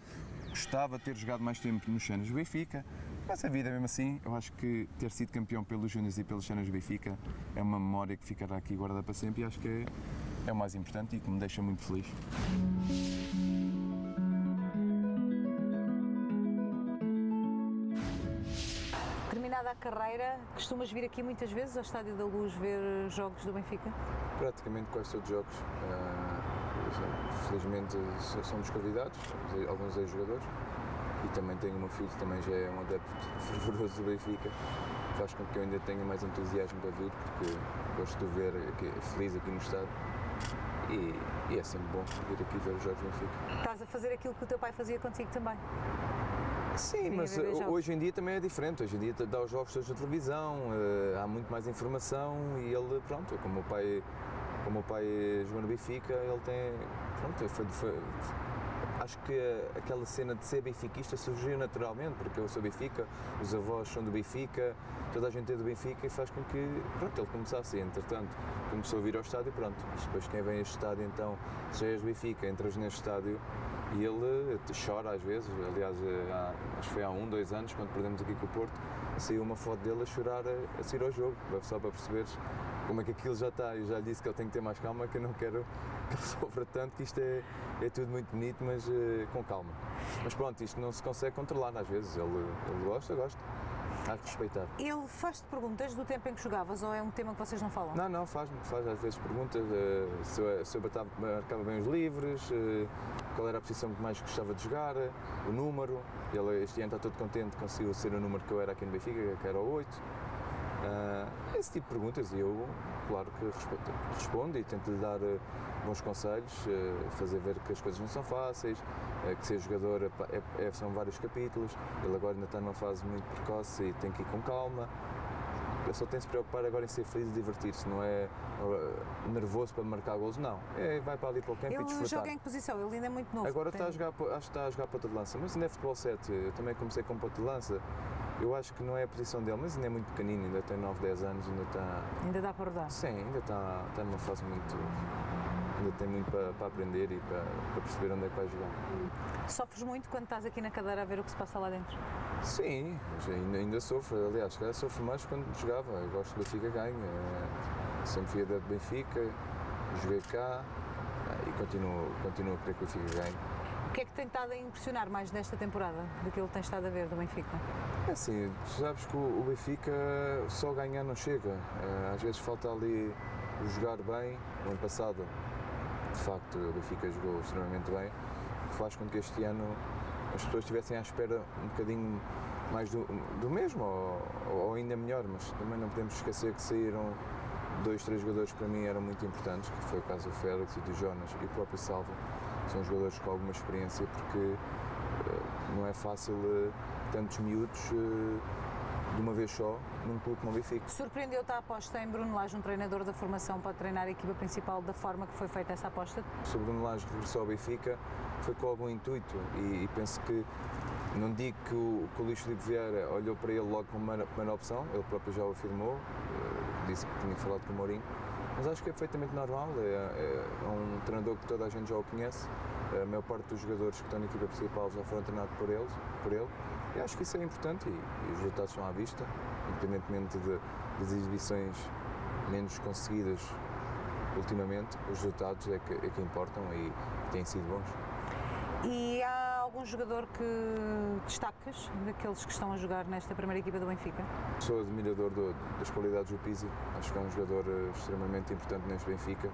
Gostava de ter jogado mais tempo nos séniores do Benfica. Mas a vida, mesmo assim, eu acho que ter sido campeão pelos júniores e pelos séniores do Benfica é uma memória que ficará aqui guardada para sempre, e acho que é o mais importante e que me deixa muito feliz. Terminada a carreira, costumas vir aqui muitas vezes ao Estádio da Luz ver jogos do Benfica? Praticamente quase todos os jogos. Felizmente somos convidados, alguns ex-jogadores, e também tenho o meu filho que também já é um adepto fervoroso do Benfica. Faz com que eu ainda tenha mais entusiasmo para vir, porque gosto de ver feliz aqui no estádio, e é sempre bom vir aqui ver os jogos do Benfica. Estás a fazer aquilo que o teu pai fazia contigo também? Sim, mas hoje em dia também é diferente. Hoje em dia dá os jogos todos na televisão, há muito mais informação, e ele, pronto, como o meu pai jogou no Benfica, ele tem, pronto, acho que aquela cena de ser benfiquista surgiu naturalmente, porque eu sou Benfica, os avós são do Benfica, toda a gente é do Benfica, e faz com que, pronto, ele começasse, entretanto, começou a vir ao estádio, pronto. Depois quem vem a este estádio, então, se já és Benfica, entras neste estádio e ele chora às vezes. Aliás, acho que foi há 1, 2 anos, quando perdemos aqui com o Porto, saiu uma foto dele a chorar a sair ao jogo, só para perceberes como é que aquilo já está. Eu já lhe disse que ele tem que ter mais calma, que eu não quero que ele sofra tanto, que isto é tudo muito bonito, mas com calma. Mas pronto, isto não se consegue controlar às vezes, ele gosta, há que respeitar. Ele faz-te perguntas do tempo em que jogavas, ou é um tema que vocês não falam? Não, faz às vezes perguntas, se eu marcava bem os livres, qual era a posição que mais gostava de jogar, o número. Ele este ano está todo contente, conseguiu ser o número que eu era aqui no Benfica, que era o 8. Esse tipo de perguntas, e eu, claro que respondo e tento-lhe dar bons conselhos, fazer ver que as coisas não são fáceis, que ser jogador são vários capítulos. Ele agora ainda está numa fase muito precoce e tem que ir com calma. Ele só tem de se preocupar agora em ser feliz e divertir-se, não é nervoso para marcar golos, não. Vai para ali para o campo e desfrutar. Ele joga em que posição? Ele ainda é muito novo. Agora acho que está a jogar ponta de lança, mas ainda é futebol 7, eu também comecei com ponta de lança. Eu acho que não é a posição dele, mas ainda é muito pequenino, ainda tem 9, 10 anos, ainda está... Ainda dá para rodar? Sim, ainda está numa fase muito... Ainda tem muito para aprender e para perceber onde é que vai jogar. Sofres muito quando estás aqui na cadeira a ver o que se passa lá dentro? Sim, ainda sofro. Aliás, sofro mais quando jogava. Eu gosto do Benfica ganho. Sempre fui adepto do Benfica, joguei cá e continuo a querer que o Benfica ganhe. O que é que tem estado a impressionar mais nesta temporada, daquilo que tens estado a ver do Benfica? É assim, tu sabes que o Benfica só ganhar não chega. Às vezes falta ali o jogar bem. No ano passado, de facto, o Benfica jogou extremamente bem, o que faz com que este ano as pessoas estivessem à espera um bocadinho mais do mesmo, ou ainda melhor, mas também não podemos esquecer que saíram 2, 3 jogadores que para mim eram muito importantes, que foi o caso do Félix e do Jonas e o próprio Salva. São jogadores com alguma experiência, porque não é fácil tantos miúdos de uma vez só num clube como o Benfica. Surpreendeu-te a aposta em Bruno Lage, um treinador da formação, para treinar a equipa principal, da forma que foi feita essa aposta? Se o Bruno Lage regressou ao Benfica foi com algum intuito, e penso que, não digo que o Luís Filipe Vieira olhou para ele logo como uma primeira opção, ele próprio já o afirmou, disse que tinha falado com o Mourinho, mas acho que é perfeitamente normal, é um treinador que toda a gente já o conhece, a maior parte dos jogadores que estão na equipa principal já foram treinados por ele, e acho que isso é importante e os resultados estão à vista, independentemente das exibições menos conseguidas ultimamente, os resultados é que importam e têm sido bons. E há algum jogador que destaques daqueles que estão a jogar nesta primeira equipa do Benfica? Sou admirador das qualidades do Pizzi, acho que é um jogador extremamente importante neste Benfica,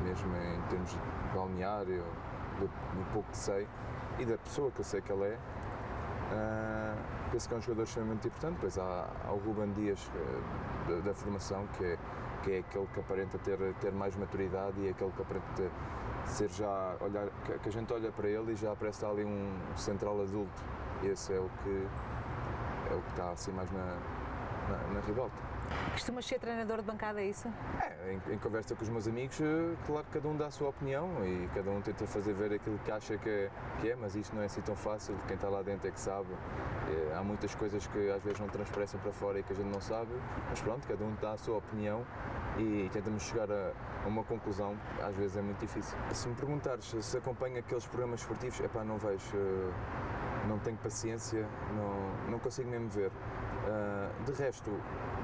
mesmo em termos de balneário, do pouco que sei e da pessoa que eu sei que ele é. Penso que é um jogador extremamente importante. Depois há o Ruben Dias da formação, que é aquele que aparenta ter mais maturidade e aquele que aparenta ser já, que a gente olha para ele e já parece ali um central adulto. Esse é o que está assim mais na ribalta. Costumas ser treinador de bancada, é isso? Em conversa com os meus amigos, claro que cada um dá a sua opinião e cada um tenta fazer ver aquilo que acha que é, mas isto não é assim tão fácil, quem está lá dentro é que sabe. Há muitas coisas que às vezes não transparecem para fora e que a gente não sabe, mas pronto, cada um dá a sua opinião e tentamos chegar a uma conclusão, às vezes é muito difícil. Se me perguntares se acompanho aqueles programas esportivos, não vejo, não tenho paciência, não consigo mesmo ver. De resto,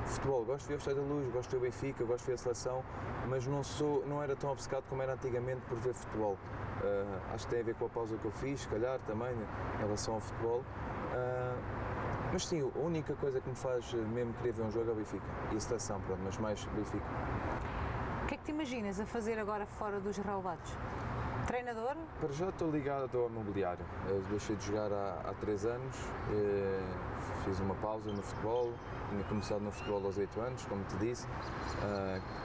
futebol, gosto de ver o Estádio da Luz, gosto de ver o Benfica, gosto de ver a seleção, mas não era tão obcecado como era antigamente por ver futebol. Acho que tem a ver com a pausa que eu fiz, se calhar também, em relação ao futebol. Mas sim, a única coisa que me faz mesmo querer ver um jogo é o Benfica e a seleção, pronto, mas mais Benfica. O que é que te imaginas a fazer agora fora dos relevados? Treinador? Para já estou ligado ao imobiliário. Deixei de jogar há 3 anos, fiz uma pausa no futebol, tinha começado no futebol aos 8 anos, como te disse.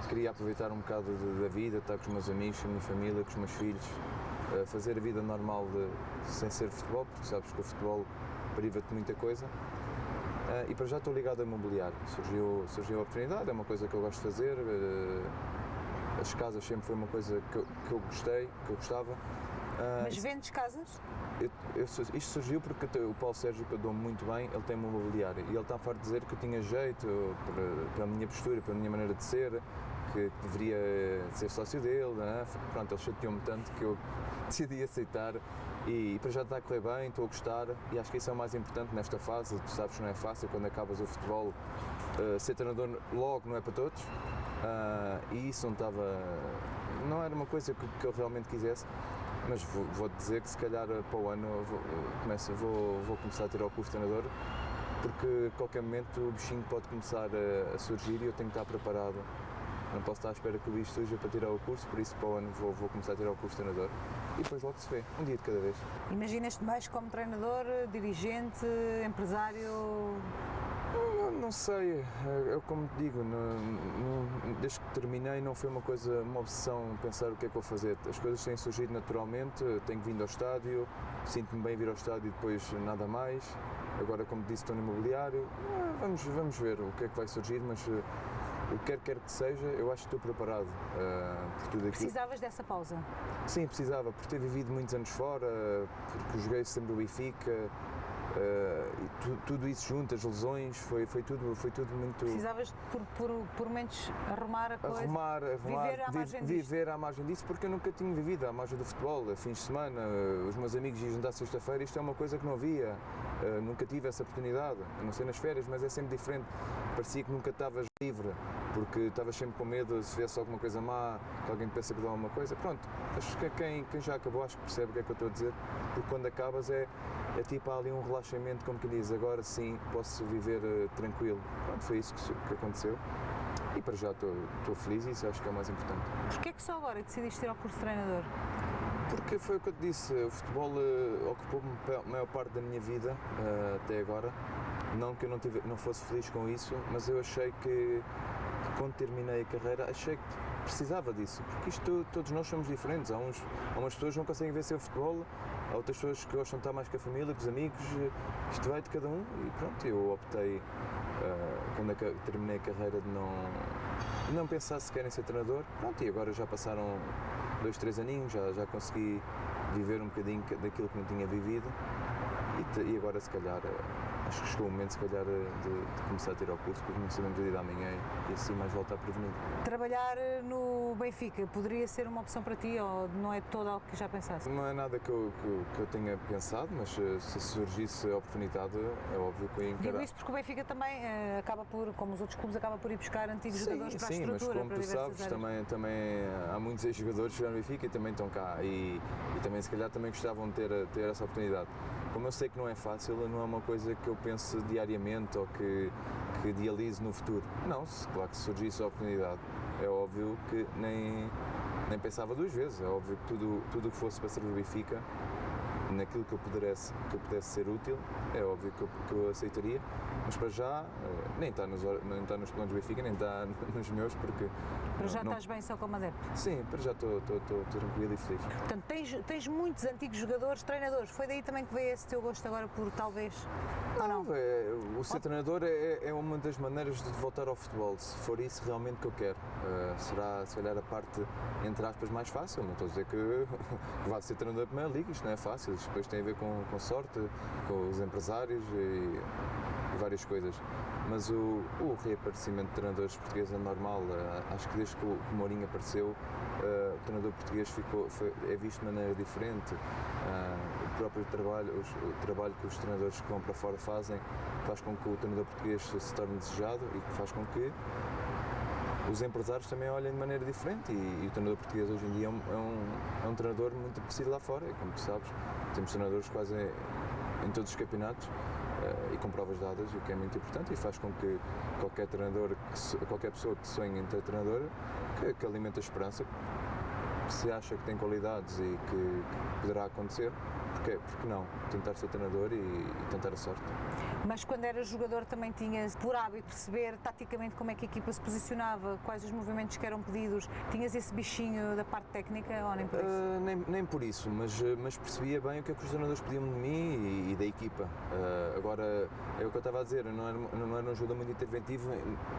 Queria aproveitar um bocado da vida, estar com os meus amigos, com a minha família, com os meus filhos, fazer a vida normal sem ser futebol, porque sabes que o futebol priva-te de muita coisa. E para já estou ligado ao imobiliário. Surgiu a oportunidade, é uma coisa que eu gosto de fazer. As casas sempre foi uma coisa que eu gostei, que eu gostava. Mas vendes casas? Isto surgiu porque o Paulo Sérgio, que eu dou muito bem, ele tem uma imobiliária e ele está farto de dizer que eu tinha jeito pela minha postura, pela minha maneira de ser, que deveria ser sócio dele, né? Pronto, ele chateou-me tanto que eu decidi aceitar e para já está a correr bem, estou a gostar e acho que isso é o mais importante nesta fase. Tu sabes que não é fácil quando acabas o futebol, ser treinador logo não é para todos. E isso não era uma coisa que eu realmente quisesse, mas vou-te dizer que se calhar para o ano vou começar a tirar o curso de treinador, porque a qualquer momento o bichinho pode começar a surgir e eu tenho que estar preparado. Não posso estar à espera que o bicho surja para tirar o curso, por isso para o ano vou começar a tirar o curso de treinador e depois logo se vê, um dia de cada vez. Imaginas-te mais como treinador, dirigente, empresário? Não sei, eu como te digo, desde que terminei não foi uma obsessão pensar o que é que vou fazer. As coisas têm surgido naturalmente, tenho vindo ao estádio, sinto-me bem vir ao estádio e depois nada mais. Agora, como disse, estou no imobiliário, vamos ver o que é que vai surgir, mas o que quer que seja, eu acho que estou preparado por tudo aquilo. Precisavas dessa pausa? Sim, precisava, por ter vivido muitos anos fora, porque joguei sempre o Benfica. E tudo isso junto, as lesões, foi tudo muito... Precisavas por momentos arrumar a coisa? Viver à margem disso, porque eu nunca tinha vivido à margem do futebol, a fins de semana, os meus amigos iam jantar sexta-feira, isto é uma coisa que não havia, nunca tive essa oportunidade, a não ser nas férias, mas é sempre diferente, parecia que nunca estavas livre, porque estavas sempre com medo se viesse alguma coisa má, que alguém te pensa que dá alguma coisa, pronto, acho que quem já acabou acho que percebe o que é que eu estou a dizer, porque quando acabas é tipo há ali um relaxamento, como que diz, agora sim posso viver tranquilo. Pronto, foi isso que aconteceu e para já estou feliz e isso acho que é o mais importante. Porquê é que só agora decidiste tirar o curso de treinador? Porque foi o que eu te disse, o futebol ocupou-me a maior parte da minha vida até agora. Não que eu não fosse feliz com isso, mas eu achei que quando terminei a carreira, achei que precisava disso, porque isto, todos nós somos diferentes, há umas pessoas que não conseguem vencer o futebol, há outras pessoas que gostam de estar mais com a família, com os amigos, isto vai de cada um e pronto, eu optei, quando terminei a carreira, de não pensar sequer em ser treinador, pronto, e agora já passaram 2, 3 aninhos, já consegui viver um bocadinho daquilo que não tinha vivido e agora se calhar acho que chegou o momento, se calhar, de começar a tirar o curso, porque não sabemos o dia da manhã e assim mais voltar prevenido. Trabalhar no Benfica poderia ser uma opção para ti ou não é todo algo que já pensaste? Não é nada que eu tenha pensado, mas se surgisse a oportunidade, é óbvio que eu ia encarar. Digo isso porque o Benfica também acaba por, como os outros clubes, acaba por ir buscar antigos jogadores para a estrutura. Sim, mas como tu sabes, também há muitos ex-jogadores que jogam no Benfica e também estão cá e também se calhar também gostavam de ter essa oportunidade. Como eu sei que não é fácil, não é uma coisa que eu pense diariamente ou que idealize no futuro. Não, claro que se surgisse a oportunidade, é óbvio que nem pensava 2 vezes. É óbvio que tudo o que fosse para servir o Benfica, naquilo que eu pudesse ser útil, é óbvio que eu aceitaria, mas para já nem está nos planos do Benfica, nem está nos meus, porque... Para já estás bem só como adepto? Sim, para já estou tranquilo e feliz. Portanto, tens muitos antigos jogadores, treinadores, foi daí também que veio esse teu gosto agora por talvez... Não, o ser treinador é uma das maneiras de voltar ao futebol, se for isso realmente que eu quero. Será, se calhar, a parte, entre aspas, mais fácil. Não estou a dizer que vá ser treinador da Primeira Liga, isto não é fácil, isto depois tem a ver com sorte, com os empresários e várias coisas. Mas o reaparecimento de treinadores portugueses é normal. Acho que desde que o Mourinho apareceu, o treinador português é visto de maneira diferente. O próprio trabalho que os treinadores que vão para fora fazem faz com que o treinador português se torne desejado e que faz com que os empresários também olhem de maneira diferente e o treinador português hoje em dia é um treinador muito apreciado lá fora, e como tu sabes, temos treinadores quase em todos os campeonatos e com provas dadas, o que é muito importante e faz com que qualquer pessoa que sonhe em ter treinador, que alimente a esperança, que se acha que tem qualidades e que poderá acontecer, porque não? Tentar ser treinador e tentar a sorte. Mas quando eras jogador também tinhas por hábito perceber taticamente como é que a equipa se posicionava, quais os movimentos que eram pedidos, tinhas esse bichinho da parte técnica ou nem por isso? Nem por isso, mas percebia bem o que é que os treinadores pediam de mim e da equipa. Agora, é o que eu estava a dizer, eu não era um jogador muito interventivo.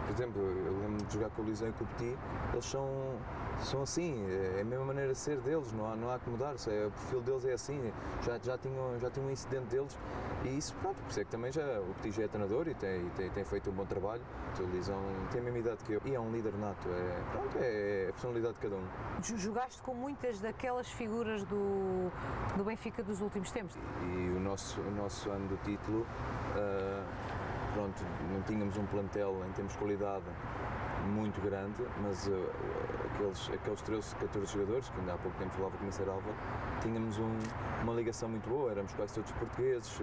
Por exemplo, eu lembro de jogar com o Lisão e com o Petit, eles são assim, é a mesma maneira de ser deles, não há que mudar-se, o perfil deles é assim, já tinha um incidente deles e isso, pronto, por isso é que também o Petit já é treinador e tem feito um bom trabalho. O Lisão tem a mesma idade que eu e é um líder nato, é a personalidade de cada um. Jogaste com muitas daquelas figuras do Benfica dos últimos tempos? E o nosso ano do título, pronto, não tínhamos um plantel em termos de qualidade muito grande, mas aqueles 13, 14 jogadores, que ainda há pouco tempo falava com o Mr. Alva, tínhamos uma ligação muito boa, éramos quase todos portugueses,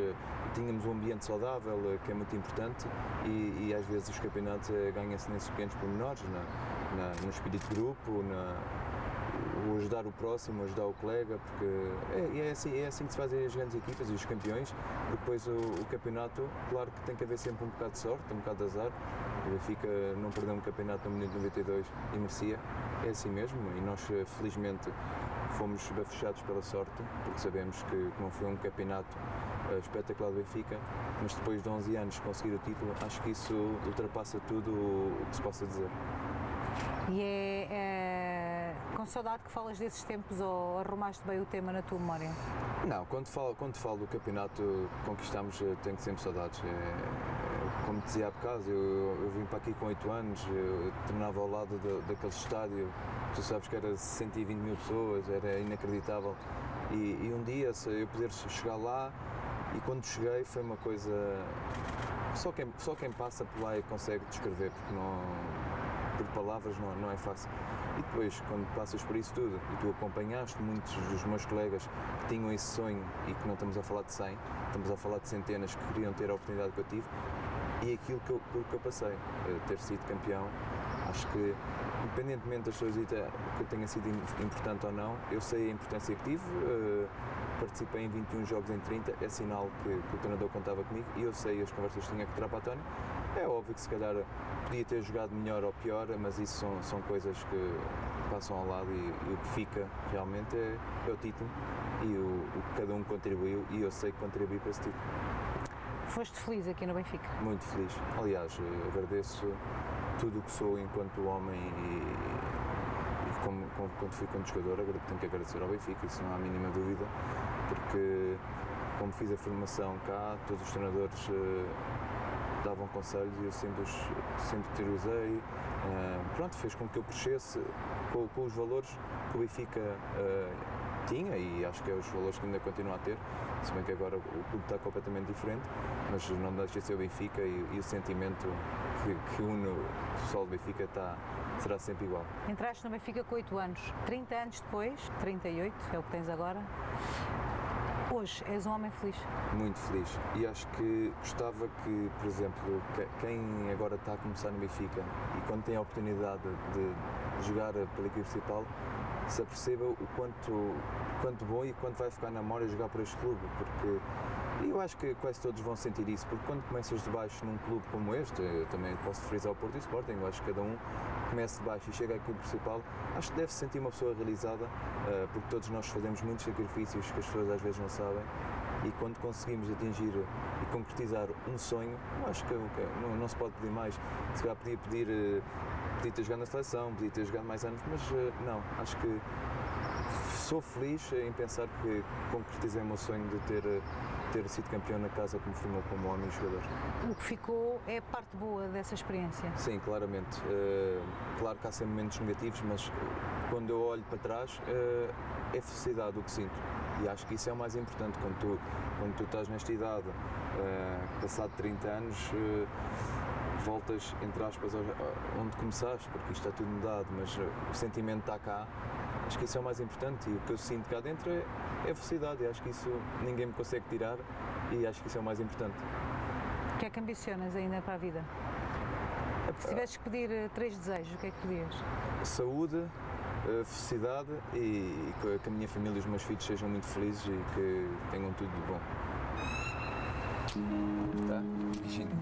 tínhamos um ambiente saudável, que é muito importante, e às vezes os campeonatos ganham-se nesses pequenos pormenores, no espírito de grupo, o ajudar o próximo, ajudar o colega, porque é assim que se fazem as grandes equipas e os campeões, porque depois o campeonato, claro que tem que haver sempre um bocado de sorte, um bocado de azar. O Benfica não perdeu um campeonato no minuto 92 e merecia, é assim mesmo, e nós felizmente fomos bafechados pela sorte, porque sabemos que não foi um campeonato espetacular do Benfica, mas depois de 11 anos conseguir o título, acho que isso ultrapassa tudo o que se possa dizer. E é com saudade que falas desses tempos ou arrumaste bem o tema na tua memória? Não, quando falo do campeonato que conquistámos, tenho sempre saudades. Como te dizia há bocado, eu vim para aqui com 8 anos, eu treinava ao lado daquele estádio, tu sabes que era 120 mil pessoas, era inacreditável. E um dia eu poder chegar lá, e quando cheguei foi uma coisa... Só quem passa por lá consegue descrever, porque por palavras não é fácil. E depois, quando passas por isso tudo, e tu acompanhaste muitos dos meus colegas que tinham esse sonho, e que não estamos a falar de 100, estamos a falar de centenas que queriam ter a oportunidade que eu tive, e aquilo que eu passei, ter sido campeão, acho que, independentemente das pessoas que eu tenha sido importante ou não, eu sei a importância que tive, participei em 21 jogos em 30, é sinal que o treinador contava comigo, e eu sei as conversas que tinha que tirar para a António. É óbvio que se calhar podia ter jogado melhor ou pior, mas isso são coisas que passam ao lado, e o que fica realmente é o título e o que cada um contribuiu, e eu sei que contribuí para esse título. Foste feliz aqui no Benfica? Muito feliz. Aliás, agradeço tudo o que sou enquanto homem e quando fui como jogador, tenho que agradecer ao Benfica, isso não há a mínima dúvida, porque como fiz a formação cá, todos os treinadores davam conselhos e eu sempre utilizei. Pronto, fez com que eu crescesse com os valores que o Benfica tinha, e acho que é os valores que ainda continua a ter, se bem que agora o clube está completamente diferente, mas não deixa de ser o Benfica, e o sentimento que une o pessoal do Benfica será sempre igual. Entraste no Benfica com 8 anos, 30 anos depois, 38 é o que tens agora. Hoje és um homem feliz? Muito feliz, e acho que gostava que, por exemplo, quem agora está a começar no Benfica e quando tem a oportunidade de jogar pela equipe principal, se aperceba o quanto bom e quanto vai ficar na memória jogar por este clube, porque eu acho que quase todos vão sentir isso, porque quando começas de baixo num clube como este, eu também posso frisar o Porto e o Sporting, eu acho que cada um começa de baixo e chega à equipe principal, acho que deve se sentir uma pessoa realizada, porque todos nós fazemos muitos sacrifícios que as pessoas às vezes não sabem, e quando conseguimos atingir e concretizar um sonho, eu acho que não se pode pedir mais. Se calhar podia ter jogado na seleção, podia ter jogado mais anos, mas não, acho que sou feliz em pensar que concretizei o meu sonho de ter sido campeão na casa que me formou como homem e jogador. O que ficou é a parte boa dessa experiência? Sim, claramente. Claro que há sempre momentos negativos, mas quando eu olho para trás é felicidade o que sinto, e acho que isso é o mais importante quando tu estás nesta idade, passado 30 anos, voltas, entre aspas, onde começaste, porque isto está tudo mudado, mas o sentimento está cá. Acho que isso é o mais importante, e o que eu sinto cá dentro é felicidade, e acho que isso ninguém me consegue tirar, e acho que isso é o mais importante. O que é que ambicionas ainda para a vida? Se tivesses que pedir 3 desejos, o que é que pedias? Saúde, felicidade, e que a minha família e os meus filhos sejam muito felizes e que tenham tudo de bom. Tá? Beijinho.